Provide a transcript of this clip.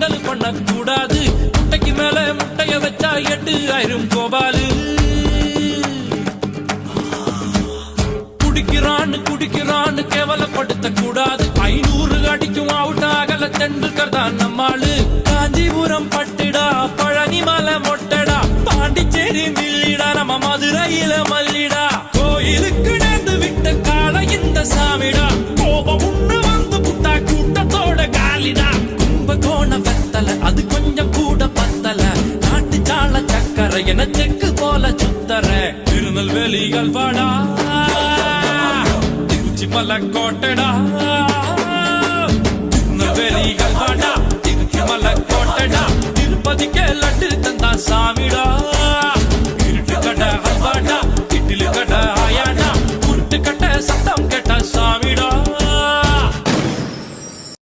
கிண்டல் பண்ண கூடாது. முட்டைக்கு மேல முட்டைய வச்சா 8000 கோபாலு. குடிக்கிறான்னு கேவலப்படுத்த கூடாது. 500 அடிக்கும் அவுட் ஆகல தெண்டுல்கர் தான் நம்மாளு. காஞ்சிபுரம் பட்டுடா, பழனி மலை மொட்டடா, பாண்டிச்சேரி மில்லிடா, நம்ம மதுரையில மல்லிடா. கோயிலுக்கு நேர்ந்து விட்ட கால இந்த சாமிடா, கோபம் உண்ணு வந்து புட்டா கூட்டத்தோட காலிடா. கும்பகோண வெத்தல அது கொஞ்சம் கூட பத்தல, நாட்டு சால சக்கரை என செக்கு போல சுத்தர. திருநெல்வேலி அல்வாடா, திருச்சி மலை கோட்டடா,